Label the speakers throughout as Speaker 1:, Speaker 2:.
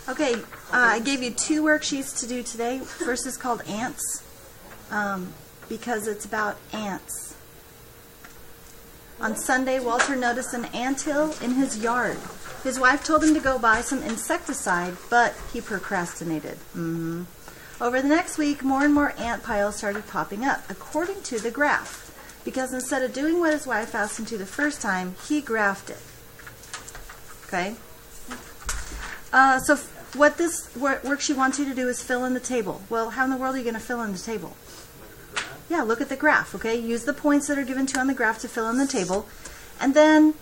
Speaker 1: Okay, I gave you 2 worksheets to do today. First is called ants, because it's about ants. On Sunday, Walter noticed an anthill in his yard. His wife told him to go buy some insecticide, but he procrastinated. Over the next week, more and more ant piles started popping up, according to the graph, because instead of doing what his wife asked him to the first time, he graphed it. Okay? So what this worksheet wants you to do is fill in the table. Well, how in the world are you going to fill in the table? Yeah, look at the graph, okay? Use the points that are given to you on the graph to fill in the table. And then,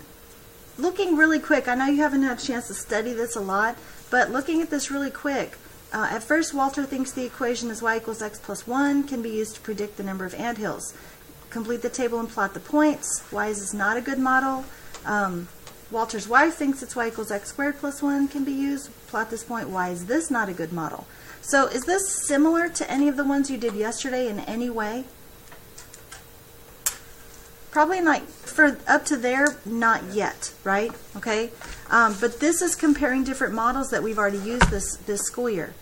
Speaker 1: looking really quick, I know you haven't had a chance to study this a lot, but looking at this really quick, at first Walter thinks the equation is y equals x plus 1 can be used to predict the number of anthills. Complete the table and plot the points. Y is not a good model. Walter's wife thinks it's y equals x squared plus 1 can be used. Plot this point. Why is this not a good model? So is this similar to any of the ones you did yesterday in any way? Probably not. For up to there, not yet, right? Okay. But this is comparing different models that we've already used this school year.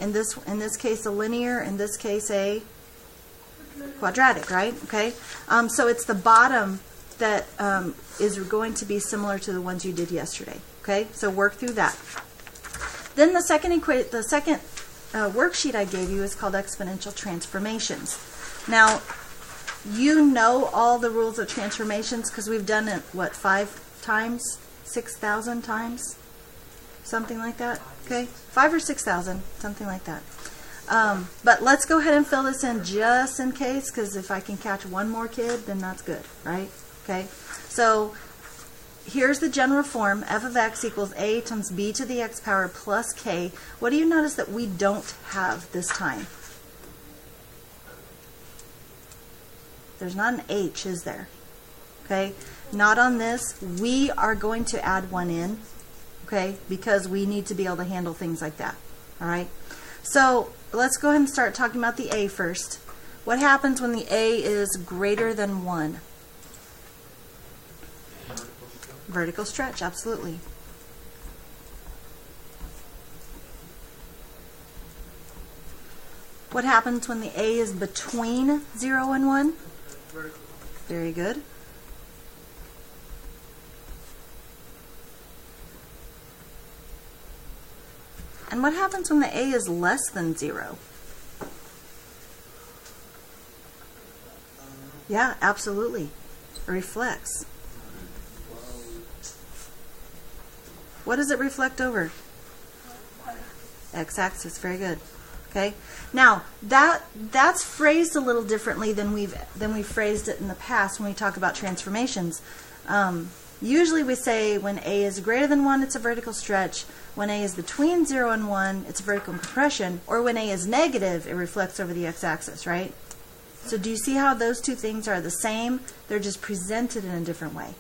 Speaker 1: In this case, a linear. In this case, a quadratic, right? Okay. So it's the bottom that is going to be similar to the ones you did yesterday. Okay, so work through that. Then the second worksheet I gave you is called Exponential Transformations. Now, you know all the rules of transformations because we've done it, what, 5 times? 6,000 times? Something like that? Okay, 5 or 6,000, something like that. But let's go ahead and fill this in just in case, because if I can catch one more kid, then that's good, right? Okay, so here's the general form. F of x equals a times b to the x power plus k. What do you notice that we don't have this time? There's not an h, is there? Okay, not on this. We are going to add one in, okay, because we need to be able to handle things like that. All right, so let's go ahead and start talking about the a first. What happens when the a is greater than 1? Vertical stretch, absolutely. What happens when the a is between 0 and 1?
Speaker 2: Vertical.
Speaker 1: Very good. And what happens when the a is less than 0? Yeah, absolutely. It reflects. What does it reflect over? X-axis. Very good. Okay. Now that's phrased a little differently than we've phrased it in the past when we talk about transformations. Usually we say when a is greater than 1, it's a vertical stretch. When a is between 0 and 1, it's a vertical compression. Or when a is negative, it reflects over the x-axis, right? So do you see how those two things are the same? They're just presented in a different way.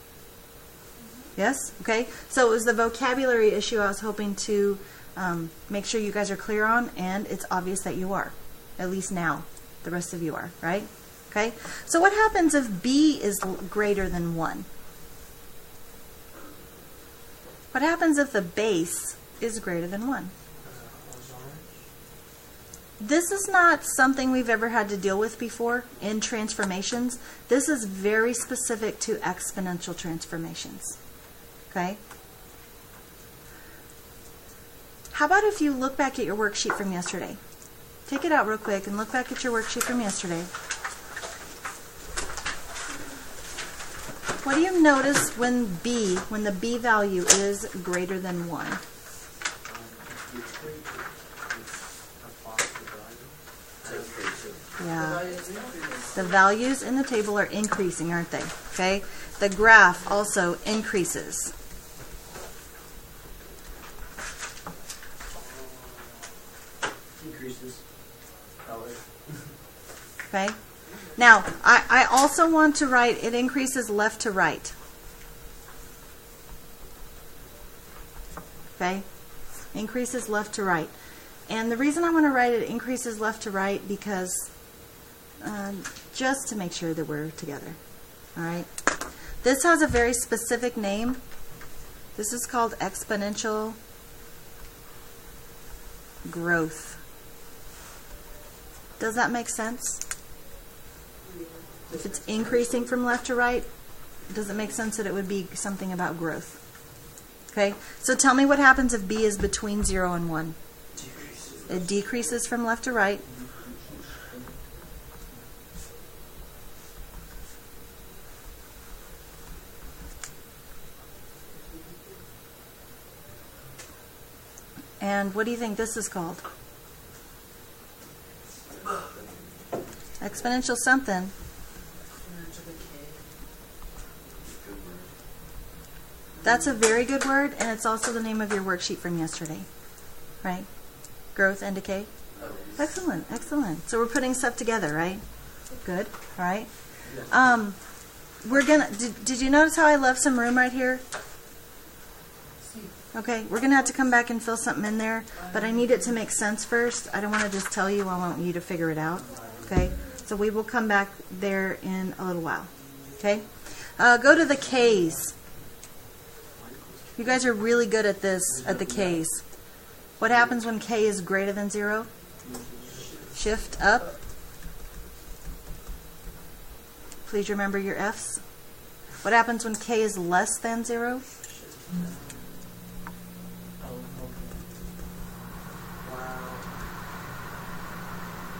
Speaker 1: Yes? Okay. So it was the vocabulary issue I was hoping to make sure you guys are clear on, and it's obvious that you are. At least now. The rest of you are, right? Okay. So what happens if b is greater than 1? What happens if the base is greater than 1? This is not something we've ever had to deal with before in transformations. This is very specific to exponential transformations. Okay? How about if you look back at your worksheet from yesterday? Take it out real quick and look back at your worksheet from yesterday. What do you notice when the b value is greater than 1? Yeah. The values in the table are increasing, aren't they? Okay? The graph also increases.
Speaker 2: Increases.
Speaker 1: Okay? Now, I also want to write it increases left to right. Okay? Increases left to right. And the reason I want to write it increases left to right because just to make sure that we're together. All right? This has a very specific name. This is called exponential growth. Does that make sense? If it's increasing from left to right, does it make sense that it would be something about growth? Okay, so tell me what happens if B is between 0 and 1. It decreases from left to right. And what do you think this is called? Exponential something. That's a very good word, and it's also the name of your worksheet from yesterday, right? Growth and decay. Excellent, excellent. So we're putting stuff together, right? Good. All right. We're gonna. Did you notice how I left some room right here? Okay, we're gonna have to come back and fill something in there, but I need it to make sense first. I don't want to just tell you. I want you to figure it out. Okay. So we will come back there in a little while. Okay. Go to the K's. You guys are really good at this, at the K's. What happens when K is greater than 0? Shift up. Please remember your F's. What happens when K is less than 0?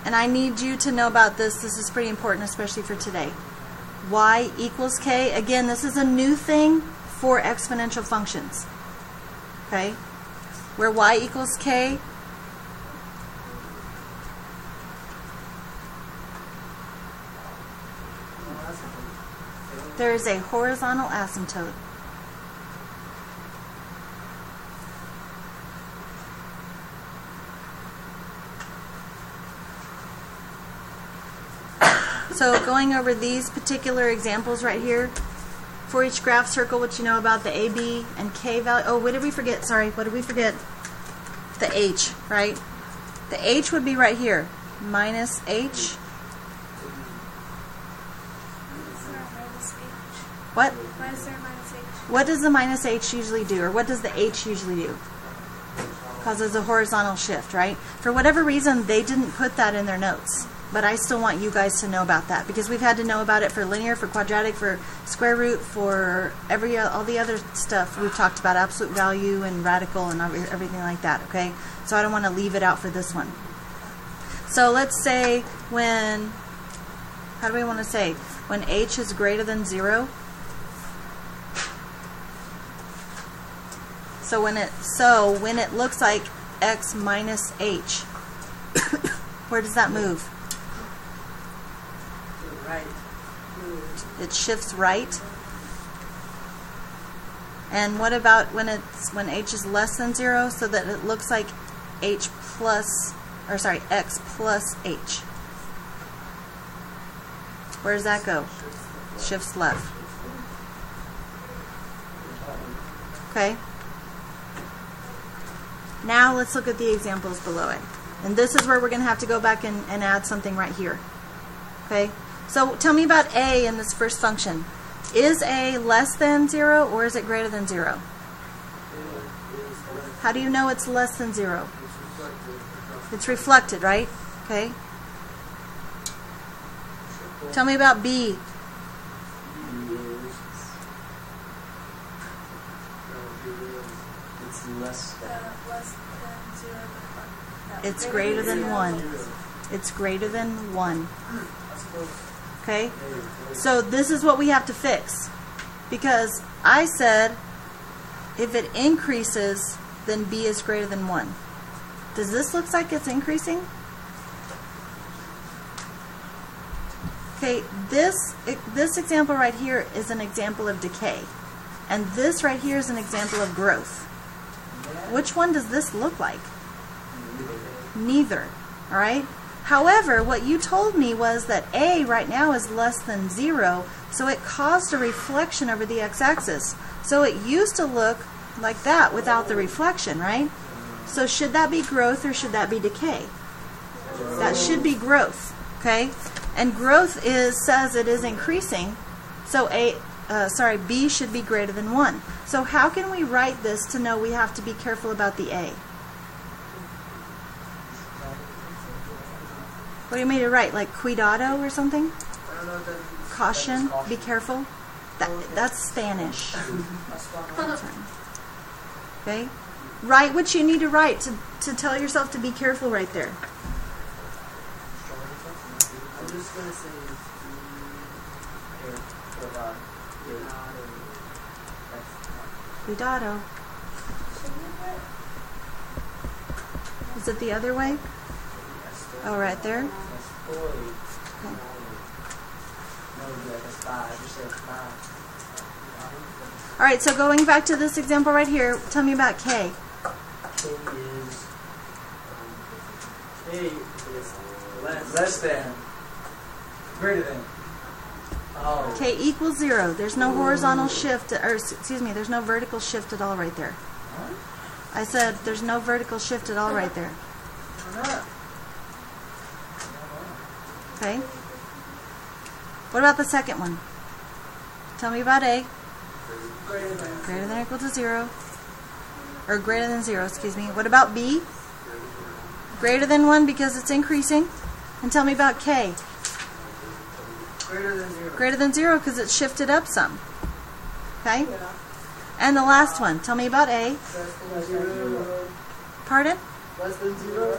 Speaker 1: And I need you to know about this. This is pretty important, especially for today. Y equals K. Again, this is a new thing for exponential functions. Okay? Where Y equals K, there is a horizontal asymptote. So going over these particular examples right here, for each graph, circle what you know about the A, B, and K value. Oh, what did we forget? Sorry, what did we forget? The H, right? The H would be right here. Minus H. What?
Speaker 2: Why is there a minus H?
Speaker 1: What does the minus H usually do? Or what does the H usually do? Causes a horizontal shift, right? For whatever reason, they didn't put that in their notes. But I still want you guys to know about that, because we've had to know about it for linear, for quadratic, for square root, for all the other stuff we've talked about, absolute value and radical and everything like that, okay? So I don't want to leave it out for this one. So let's say when, how do we want to say? When H is greater than 0. So when it looks like X minus H, where does that move?
Speaker 3: Right.
Speaker 1: It shifts right. And what about when H is less than 0, so that it looks like X plus H? Where does that go? Shifts left. Okay. Now let's look at the examples below it. And this is where we're going to have to go back and add something right here. Okay. So tell me about A in this first function. Is A less than 0 or is it greater than 0? How do you know it's less than 0? It's reflected, right? Okay. Tell me about B.
Speaker 3: It's less
Speaker 2: Less than 0. No.
Speaker 1: It's greater than 1. It's greater than 1. Okay? So this is what we have to fix. Because I said if it increases, then B is greater than 1. Does this look like it's increasing? Okay, this example right here is an example of decay. And this right here is an example of growth. Which one does this look like? Neither. All right? However, what you told me was that A right now is less than 0, so it caused a reflection over the x-axis. So it used to look like that without the reflection, right? So should that be growth or should that be decay? That should be growth, okay? And growth says it is increasing, so B should be greater than 1. So how can we write this to know we have to be careful about the A? What do you mean to write? Like cuidado or something?
Speaker 3: I don't know if that means
Speaker 1: Caution.
Speaker 3: caution.
Speaker 1: Be careful. That's Spanish. Okay? Write what you need to write to tell yourself to be careful right there.
Speaker 3: I'm just gonna say
Speaker 1: Cuidado. Is it the other way? Oh, right there? Okay. All right, so going back to this example right here, tell me about K.
Speaker 3: K is less than, greater than. Oh.
Speaker 1: K equals 0. There's no horizontal shift, or excuse me, there's no vertical shift at all right there. I said there's no vertical shift at all right there. Okay. What about the second one? Tell me about A. Greater than or equal to 0. Or greater than 0, excuse me. What about B? Greater than 1 because it's increasing. And tell me about K.
Speaker 3: Greater than 0.
Speaker 1: Greater than 0 because it's shifted up some. Okay? And the last one. Tell me about A.
Speaker 3: Less than 0.
Speaker 1: Pardon?
Speaker 3: Less than 0.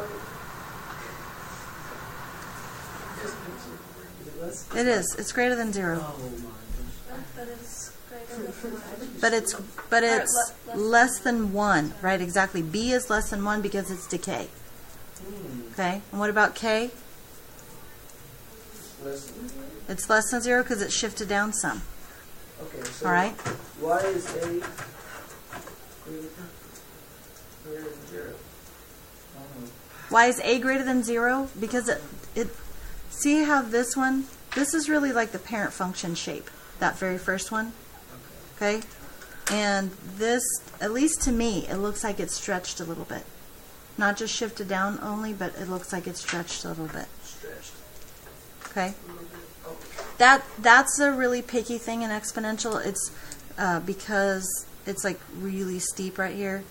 Speaker 1: It is. It's greater than 0.
Speaker 3: Oh my
Speaker 2: But it's greater than 1.
Speaker 1: But it's less than 1. Right, exactly. B is less than 1 because it's decay. Okay? And what about K? It's less than 0 because it's shifted down some.
Speaker 3: Okay, so
Speaker 1: All right?
Speaker 3: why is A greater than 0?
Speaker 1: Why is A greater than 0? Because it see how this one, this is really like the parent function shape, that very first one. Okay? And this, at least to me, it looks like it's stretched a little bit. Not just shifted down only, but it looks like it's stretched a little bit.
Speaker 3: Stretched.
Speaker 1: Okay? That's a really picky thing in exponential. It's because it's like really steep right here.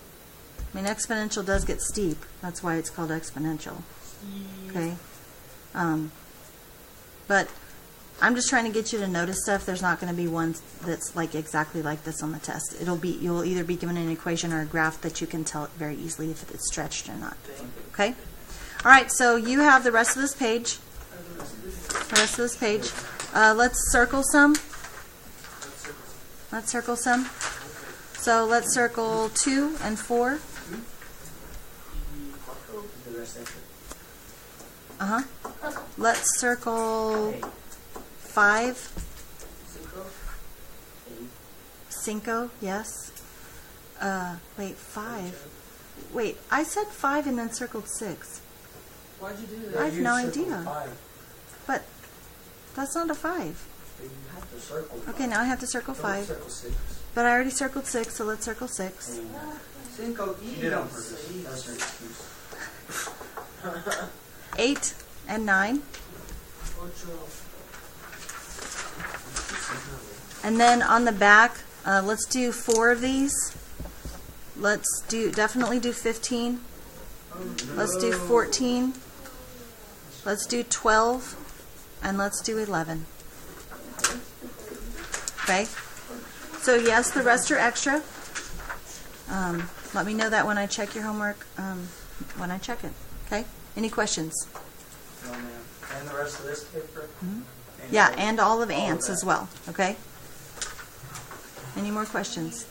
Speaker 1: I mean, exponential does get steep. That's why it's called exponential. Okay? But I'm just trying to get you to notice stuff. There's not going to be one that's like exactly like this on the test. You'll either be given an equation or a graph that you can tell it very easily if it's stretched or not. Okay? All right, so you have the rest of this page. Let's circle some. Let's circle some. So let's circle 2 and 4. Uh-huh. Let's circle 5. Cinco, yes. Wait, 5. Wait, I said 5 and then circled 6.
Speaker 3: Why'd you do that?
Speaker 1: I have no idea. But that's not a 5.
Speaker 3: You have to circle.
Speaker 1: Okay, now I have to circle 5.
Speaker 3: Circle 6.
Speaker 1: But I already circled 6, so let's circle 6.
Speaker 3: Cinco you did it on purpose. That's your excuse.
Speaker 1: 8 and 9. And then on the back, let's do 4 of these. Let's definitely do 15. Let's do 14. Let's do 12. And let's do 11. Okay? So yes, the rest are extra. Let me know that when I check your homework, when I check it. Okay? Any questions?
Speaker 3: No, ma'am. And the rest of this paper?
Speaker 1: Mm-hmm. Yeah, and all of ants as well. Okay? Any more questions?